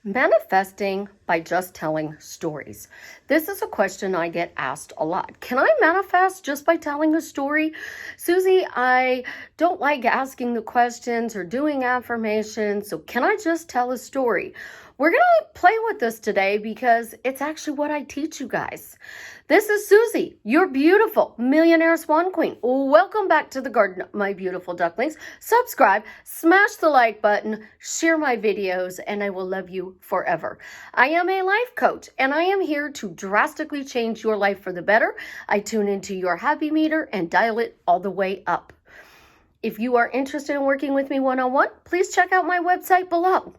Manifesting by just telling stories. This is a question I get asked a lot. Can I manifest just by telling a story? Susie, I don't like asking the questions or doing affirmations, so can I just tell a story? We're going to play with this today because it's actually what I teach you guys. This is Susie, your beautiful millionaire swan queen. Welcome back to the garden, my beautiful ducklings. Subscribe, smash the like button, share my videos, and I will love you forever. I am a life coach, and I am here to drastically change your life for the better. I tune into your happy meter and dial it all the way up. If you are interested in working with me one-on-one, please check out my website below.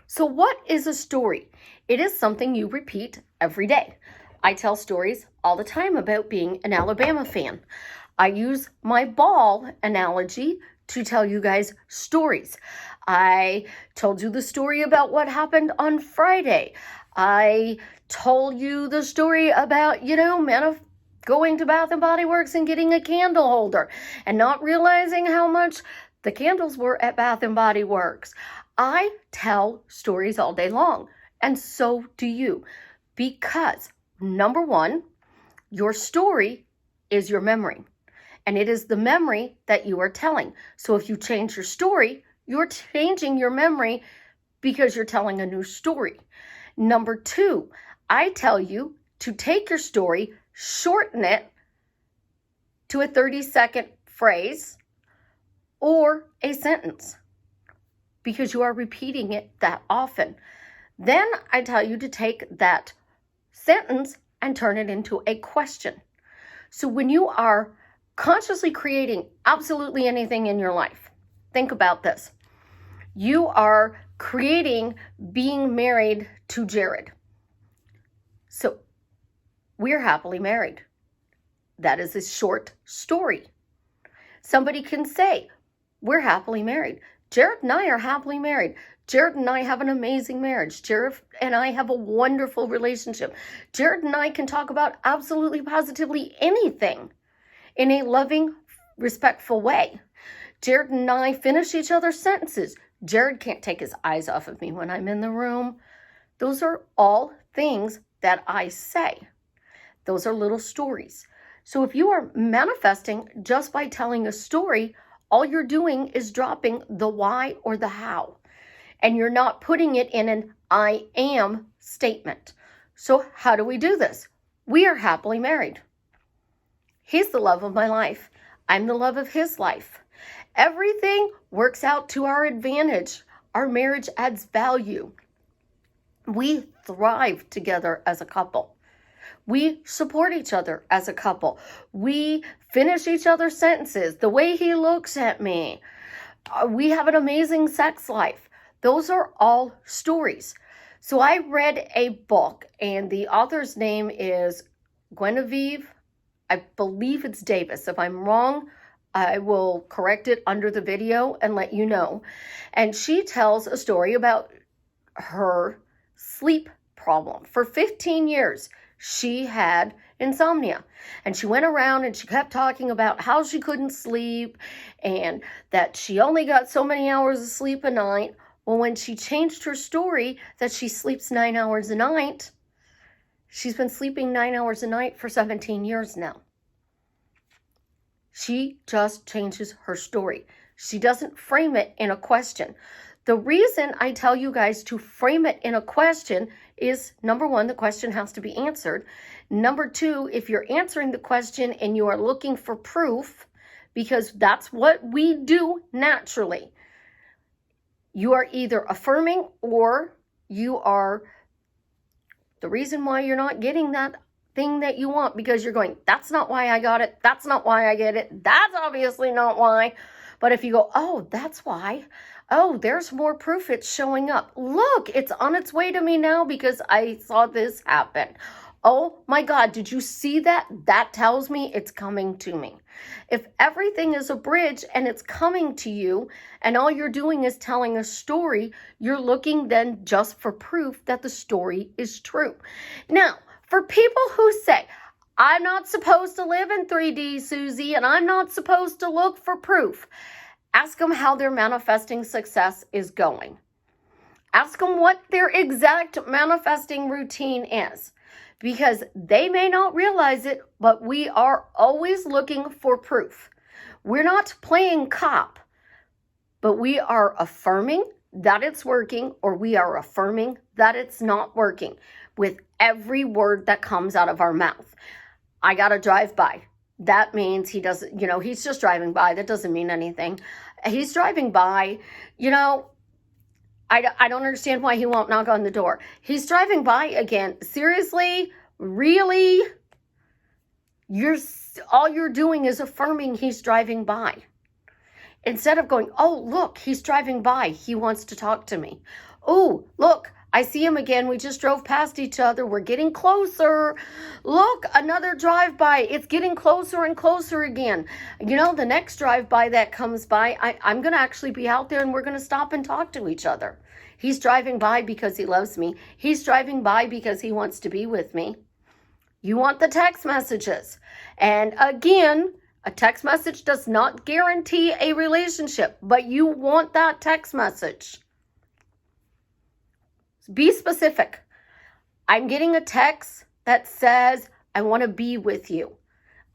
So what is a story? It is something you repeat every day. I tell stories all the time about being an Alabama fan. I use my ball analogy to tell you guys stories. I told you the story about what happened on Friday. I told you the story about, going to Bath and Body Works and getting a candle holder and not realizing how much the candles were at Bath and Body Works. I tell stories all day long, and so do you, because number one, your story is your memory, and it is the memory that you are telling. So if you change your story, you're changing your memory because you're telling a new story. Number two, I tell you to take your story, shorten it to a 30-second phrase or a sentence, because you are repeating it that often. Then I tell you to take that sentence and turn it into a question. So when you are consciously creating absolutely anything in your life, think about this. You are creating being married to Jared. So we're happily married. That is a short story. Somebody can say, we're happily married. Jared and I are happily married. Jared and I have an amazing marriage. Jared and I have a wonderful relationship. Jared and I can talk about absolutely positively anything in a loving, respectful way. Jared and I finish each other's sentences. Jared can't take his eyes off of me when I'm in the room. Those are all things that I say. Those are little stories. So if you are manifesting just by telling a story, all you're doing is dropping the why or the how, and you're not putting it in an I am statement. So how do we do this? We are happily married. He's the love of my life. I'm the love of his life. Everything works out to our advantage. Our marriage adds value. We thrive together as a couple. We support each other as a couple. We finish each other's sentences. The way he looks at me. We have an amazing sex life. Those are all stories. So I read a book, and the author's name is Guinevere. I believe it's Davis. If I'm wrong, I will correct it under the video and let you know. And she tells a story about her sleep problem. For 15 years, she had insomnia, and she went around and she kept talking about how she couldn't sleep and that she only got so many hours of sleep a night. Well, when she changed her story that she sleeps 9 hours a night, she's been sleeping 9 hours a night for 17 years now. She just changes her story. She doesn't frame it in a question. The reason I tell you guys to frame it in a question is, number one, the question has to be answered. Number two, if you're answering the question and you are looking for proof, because that's what we do naturally, you are either affirming or you are the reason why you're not getting that thing that you want, because you're going, that's not why I got it. That's not why I get it. That's obviously not why. But if you go, oh, that's why. Oh, there's more proof it's showing up. Look, it's on its way to me now because I saw this happen. Oh my God, did you see that? That tells me it's coming to me. If everything is a bridge and it's coming to you and all you're doing is telling a story, you're looking then just for proof that the story is true. Now, for people who say, I'm not supposed to live in 3D, Susie, and I'm not supposed to look for proof, ask them how their manifesting success is going. Ask them what their exact manifesting routine is, because they may not realize it, but we are always looking for proof. We're not playing cop, but we are affirming that it's working, or we are affirming that it's not working with every word that comes out of our mouth. I got to drive by. That means he doesn't, he's just driving by. That doesn't mean anything. He's driving by, I don't understand why he won't knock on the door. He's driving by again. Seriously? Really? All you're doing is affirming he's driving by. Instead of going, oh, look, he's driving by. He wants to talk to me. Oh, look, I see him again. We just drove past each other. We're getting closer. Look, another drive-by. It's getting closer and closer again. The next drive-by that comes by, I'm going to actually be out there and we're going to stop and talk to each other. He's driving by because he loves me. He's driving by because he wants to be with me. You want the text messages. And again, a text message does not guarantee a relationship, but you want that text message. Be specific. I'm getting a text that says, I want to be with you.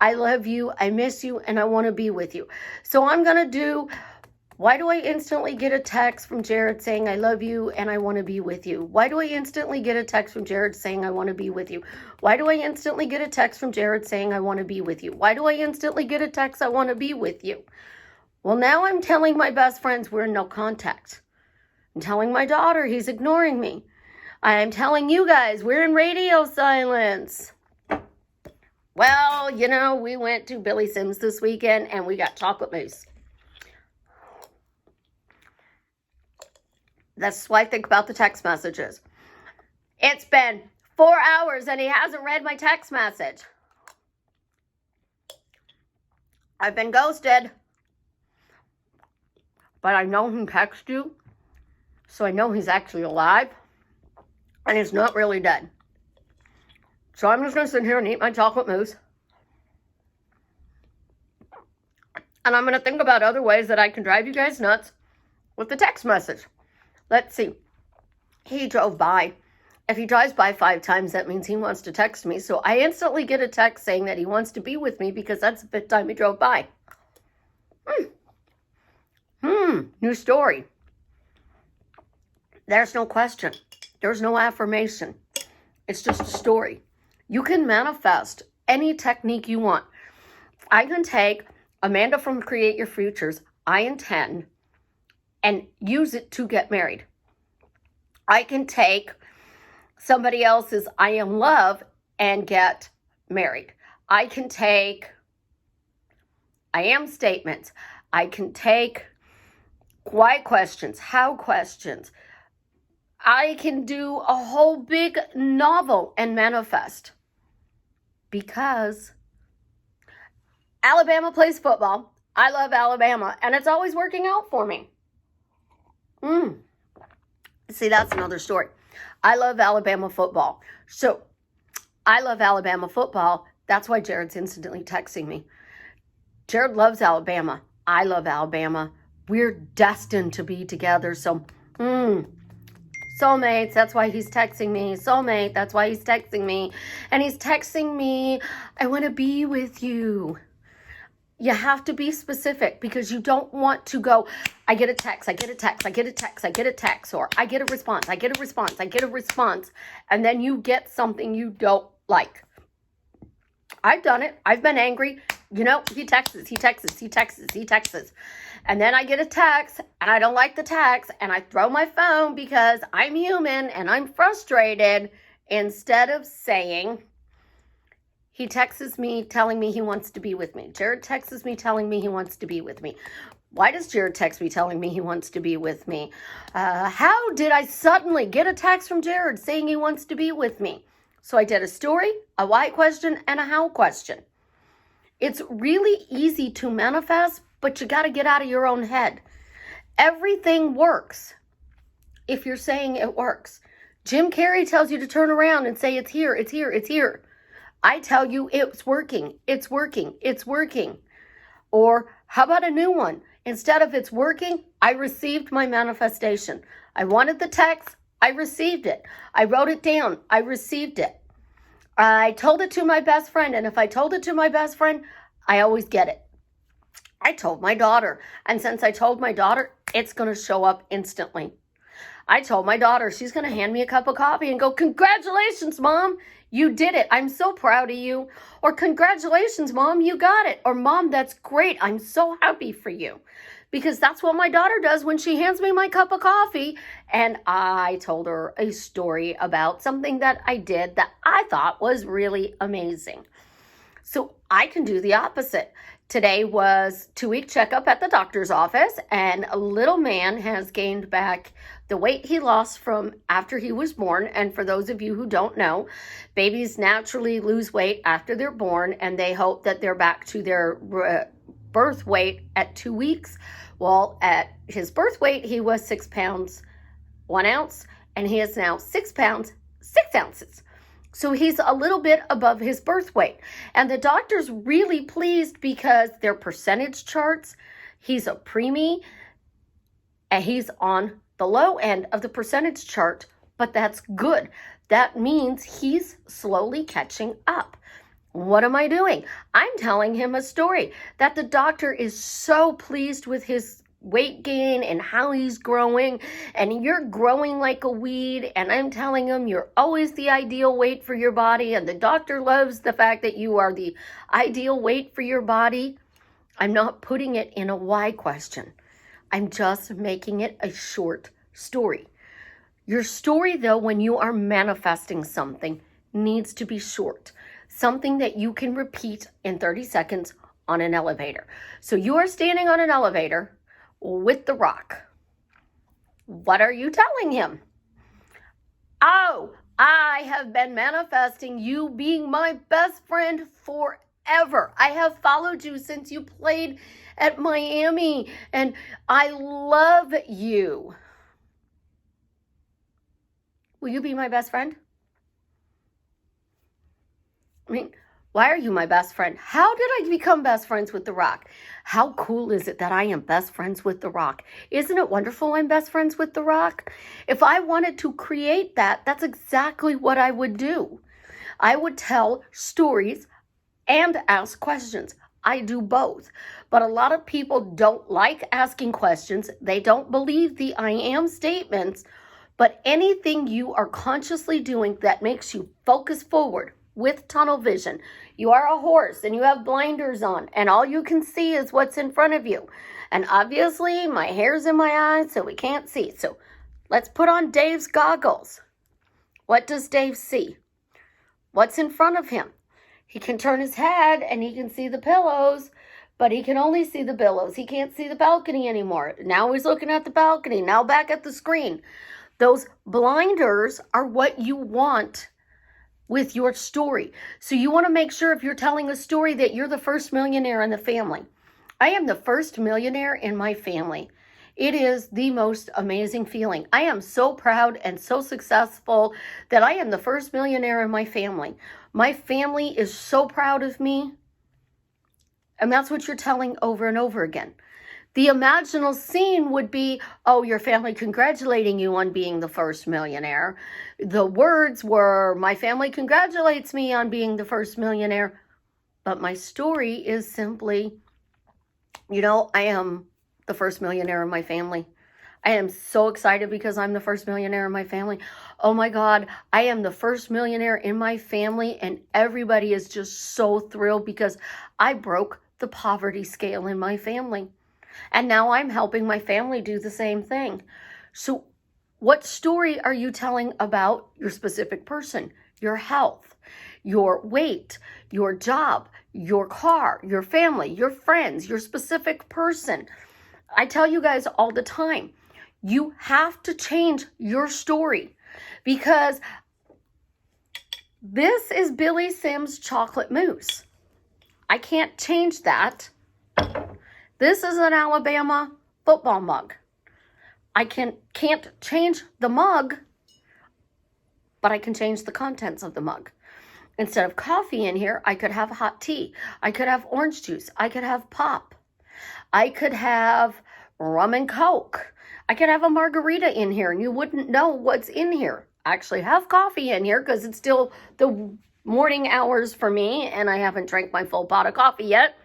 I love you, I miss you, and I want to be with you. So I'm going to do, why do I instantly get a text from Jared saying, I love you and I want to be with you? Why do I instantly get a text from Jared saying, I want to be with you? Why do I instantly get a text from Jared saying, I want to be with you? Why do I instantly get a text, I want to be with you? Well, now I'm telling my best friends we're in no contact. I'm telling my daughter he's ignoring me. I'm telling you guys we're in radio silence. Well, we went to Billy Sims this weekend and we got chocolate mousse. That's why I think about the text messages. It's been 4 hours and he hasn't read my text message. I've been ghosted. But I know he texted you. So I know he's actually alive. And he's not really dead. So I'm just going to sit here and eat my chocolate mousse. And I'm going to think about other ways that I can drive you guys nuts with the text message. Let's see. He drove by. If he drives by 5 times, that means he wants to text me. So I instantly get a text saying that he wants to be with me because that's the 5th time he drove by. New story. There's no question. There's no affirmation. It's just a story. You can manifest any technique you want. I can take Amanda from Create Your Futures, I intend, and use it to get married. I can take somebody else's I am love and get married. I can take I am statements. I can take why questions, how questions. I can do a whole big novel and manifest because Alabama plays football. I love Alabama, and it's always working out for me. See, that's another story. I love Alabama football. So, I love Alabama football. That's why Jared's instantly texting me. Jared loves Alabama. I love Alabama. We're destined to be together. So, soulmates, that's why he's texting me. Soulmate, that's why he's texting me. And he's texting me, I want to be with you. You have to be specific because you don't want to go, I get a text, I get a text, I get a text, I get a text, or I get a response, I get a response, I get a response, and then you get something you don't like. I've done it. I've been angry. He texts. And then I get a text, and I don't like the text, and I throw my phone because I'm human and I'm frustrated. Instead of saying, he texts me telling me he wants to be with me. Jared texts me telling me he wants to be with me. Why does Jared text me telling me he wants to be with me? How did I suddenly get a text from Jared saying he wants to be with me? So I did a story, a why question, and a how question. It's really easy to manifest, but you got to get out of your own head. Everything works if you're saying it works. Jim Carrey tells you to turn around and say, it's here, it's here, it's here. I tell you, it's working, it's working, it's working. Or how about a new one? Instead of it's working, I received my manifestation. I wanted the text. I received it. I wrote it down. I received it. I told it to my best friend. And if I told it to my best friend, I always get it. I told my daughter. And since I told my daughter, it's going to show up instantly. I told my daughter, she's going to hand me a cup of coffee and go, congratulations, Mom, you did it. I'm so proud of you. Or congratulations, Mom, you got it. Or Mom, that's great. I'm so happy for you. Because that's what my daughter does when she hands me my cup of coffee. And I told her a story about something that I did that I thought was really amazing. So I can do the opposite. Today was 2-week checkup at the doctor's office, and a little man has gained back the weight he lost from after he was born. And for those of you who don't know, babies naturally lose weight after they're born, and they hope that they're back to their birth weight at 2 weeks. Well, at his birth weight, he was 6 pounds, 1 ounce, and he is now 6 pounds, 6 ounces. So he's a little bit above his birth weight. And the doctor's really pleased because their percentage charts, he's a preemie, and he's on the low end of the percentage chart, but that's good. That means he's slowly catching up. What am I doing? I'm telling him a story that the doctor is so pleased with his weight gain and how he's growing, and you're growing like a weed, and I'm telling him you're always the ideal weight for your body, and the doctor loves the fact that you are the ideal weight for your body. I'm not putting it in a why question. I'm just making it a short story. Your story, though, when you are manifesting something, needs to be short. Something that you can repeat in 30 seconds on an elevator. So you are standing on an elevator with The Rock. What are you telling him? Oh, I have been manifesting you being my best friend forever. I have followed you since you played at Miami, and I love you. Will you be my best friend? I mean, why are you my best friend? How did I become best friends with The Rock? How cool is it that I am best friends with The Rock? Isn't it wonderful I'm best friends with The Rock? If I wanted to create that, that's exactly what I would do. I would tell stories and ask questions. I do both. But a lot of people don't like asking questions. They don't believe the I am statements. But anything you are consciously doing that makes you focus forward with tunnel vision. You are a horse and you have blinders on, and all you can see is what's in front of you. And obviously my hair's in my eyes, so we can't see. So let's put on Dave's goggles. What does Dave see? What's in front of him? He can turn his head and he can see the pillows, but he can only see the pillows. He can't see the balcony anymore. Now he's looking at the balcony, now back at the screen. Those blinders are what you want with your story. So you want to make sure if you're telling a story that you're the first millionaire in the family. I am the first millionaire in my family. It is the most amazing feeling. I am so proud and so successful that I am the first millionaire in my family. My family is so proud of me. And that's what you're telling over and over again. The imaginal scene would be, oh, your family congratulating you on being the first millionaire. The words were, my family congratulates me on being the first millionaire. But my story is simply, I am the first millionaire in my family. I am so excited because I'm the first millionaire in my family. Oh my God, I am the first millionaire in my family, and everybody is just so thrilled because I broke the poverty scale in my family. And now I'm helping my family do the same thing. So what story are you telling about your specific person, your health, your weight, your job, your car, your family, your friends, your specific person? I tell you guys all the time, you have to change your story because this is Billy Sims' chocolate mousse. I can't change that. This is an Alabama football mug. I can't change the mug, but I can change the contents of the mug. Instead of coffee in here, I could have hot tea. I could have orange juice. I could have pop. I could have rum and Coke. I could have a margarita in here and you wouldn't know what's in here. I actually have coffee in here because it's still the morning hours for me and I haven't drank my full pot of coffee yet.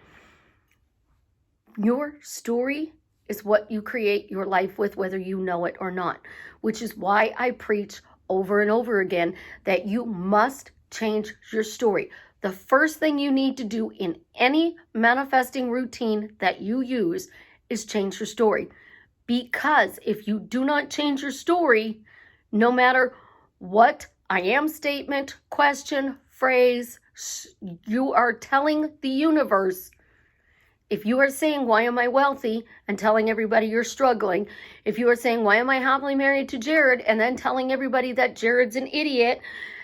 Your story is what you create your life with, whether you know it or not, which is why I preach over and over again that you must change your story. The first thing you need to do in any manifesting routine that you use is change your story. Because if you do not change your story, no matter what I am statement, question, phrase you are telling the universe, if you are saying, why am I wealthy, and telling everybody you're struggling, if you are saying, why am I happily married to Jared, and then telling everybody that Jared's an idiot,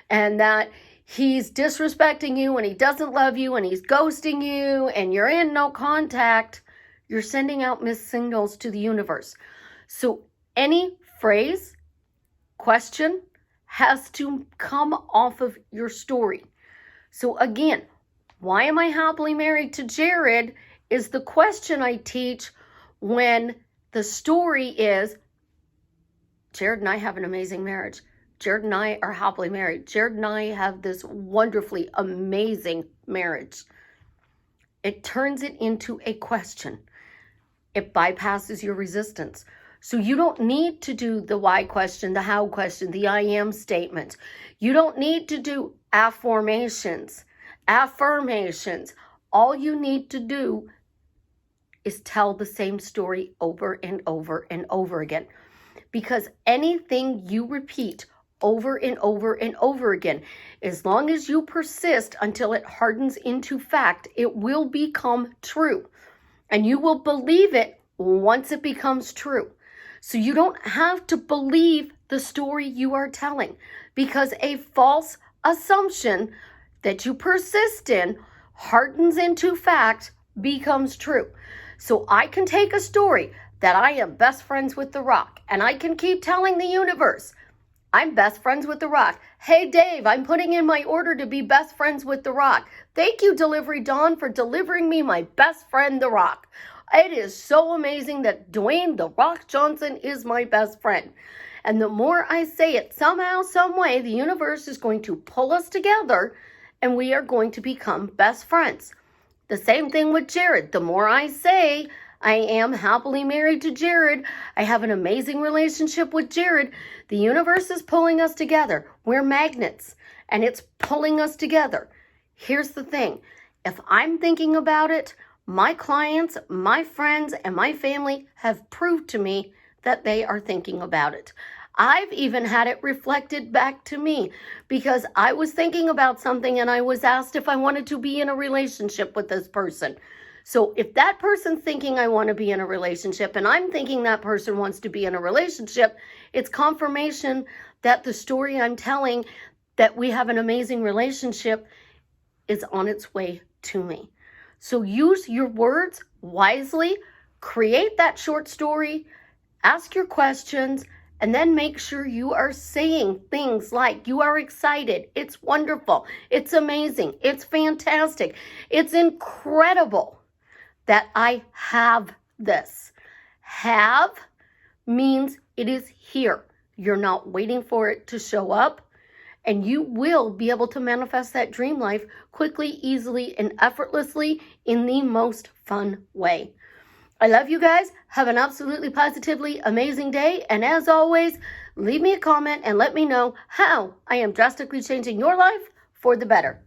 and that he's disrespecting you, and he doesn't love you, and he's ghosting you, and you're in no contact, you're sending out missed signals to the universe. So any phrase, question, has to come off of your story. So again, why am I happily married to Jared is the question I teach when the story is, Jared and I have an amazing marriage. Jared and I are happily married. Jared and I have this wonderfully amazing marriage. It turns it into a question. It bypasses your resistance. So you don't need to do the why question, the how question, the I am statement. You don't need to do affirmations. All you need to do is tell the same story over and over and over again. Because anything you repeat over and over and over again, as long as you persist until it hardens into fact, it will become true. And you will believe it once it becomes true. So you don't have to believe the story you are telling, because a false assumption that you persist in hardens into fact, becomes true. So I can take a story that I am best friends with The Rock, and I can keep telling the universe, I'm best friends with The Rock. Hey, Dave, I'm putting in my order to be best friends with The Rock. Thank you, Delivery Dawn, for delivering me my best friend, The Rock. It is so amazing that Dwayne The Rock Johnson is my best friend. And the more I say it, somehow, some way, the universe is going to pull us together and we are going to become best friends. The same thing with Jared. The more I say, I am happily married to Jared, I have an amazing relationship with Jared, the universe is pulling us together. We're magnets, and it's pulling us together. Here's the thing. If I'm thinking about it, my clients, my friends, and my family have proved to me that they are thinking about it. I've even had it reflected back to me because I was thinking about something and I was asked if I wanted to be in a relationship with this person. So if that person's thinking I want to be in a relationship and I'm thinking that person wants to be in a relationship, it's confirmation that the story I'm telling that we have an amazing relationship is on its way to me. So use your words wisely, create that short story, ask your questions, and then make sure you are saying things like you are excited, it's wonderful, it's amazing, it's fantastic, it's incredible that I have this. Have means it is here. You're not waiting for it to show up, and you will be able to manifest that dream life quickly, easily, and effortlessly in the most fun way. I love you guys. Have an absolutely positively amazing day. And as always, leave me a comment and let me know how I am drastically changing your life for the better.